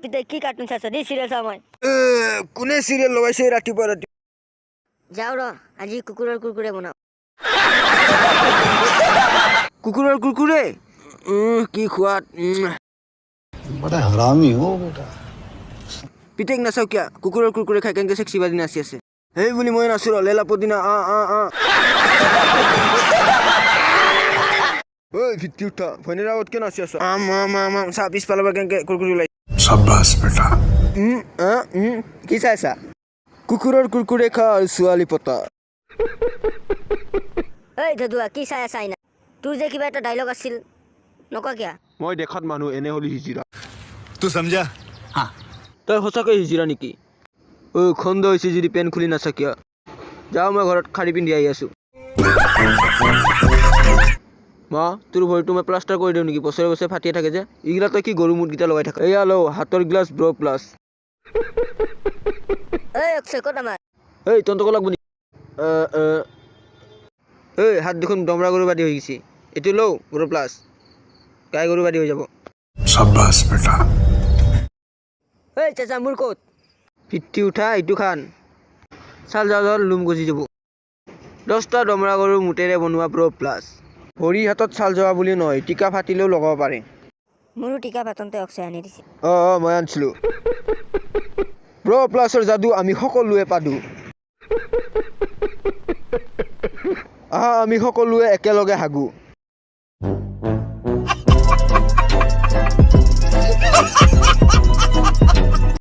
পিতে কি কাৰ্টুন চাইছ দেই চিৰিয়েল চাওঁ মই কোনে চিৰিয়েল লগাইছে ৰাতিপুৱা ৰাতি যাওঁ ৰ আজি কুকুৰৰ কুৰকুৰে বনাওঁ কুকুৰৰ কুৰকুৰে কি খোৱাত बड़ा हरामी हो बेटा পিতেক নাচাও কিয়া কুকুৰৰ কুৰকুৰে খাই কেনেকে চেক্সি বাজি নাচি আছে সেই বুলি মই নাচো ৰ লেলা পদিনা ঐ ভিত্তি উঠা ফোনেৰ আগত কেন নাচি আছো চা পিছফালৰ পৰা কেনেকে কুৰকুৰি ওলাই शाबाश बेटा কি চাইছা কুকুৰৰ কুৰকুৰে খা আৰু ছোৱালী পতা ধদুৱা কি চাই আছা আইনা তোৰ যে কিবা এটা ডাইলগ আছিল নকৱা কিয়া মই দেখাত মানুহ এনে হলি হিজিৰা तू समझा हाँ তই সঁচাকৈ হিজিৰা নেকি খন্দ হৈছে যদি পেন খুলি নাচা কিয় যাওঁ মই ঘৰত শাৰী পিন্ধি আহি আছো মা তোৰ ভৰিটো মই প্লাষ্টাৰ কৰি দিওঁ নেকি বছৰে বছৰে ফাটিয়ে থাকে যে এইগিলা তই কি গৰু মুটকেইটা লগাই থাকা এয়া লওঁ হাতৰ গ্লাছ ব্ৰ প্লাছ অক্ষয় ক'ত আমাৰ তন্তক লাগব নেকি হাত দেখোন দমৰা গৰু বাদি হৈ গৈছে এইটো লওঁ ব্ৰ প্লাছ গাই গৰু বাদি হৈ যাব शाबाश बेटा চাচা মোৰ ক'ত পিঠি উঠা এইটো খান চাল যাওঁ লুম গজি যাব 10টা দমৰা গৰুৰ মুটেৰে বনোৱা ব্ৰ প্লাছ ভৰি হাতত চাল যোৱা বুলি নহয় টিকা ফাটিলেও লগাব পাৰে মোৰো টিকা পাতনতে অক্ষয় আনি দিছে মই আনিছিলো ব্ৰ প্লাছৰ যাদু আমি সকলোৱে পাদো আমি সকলোৱে একেলগে হাগো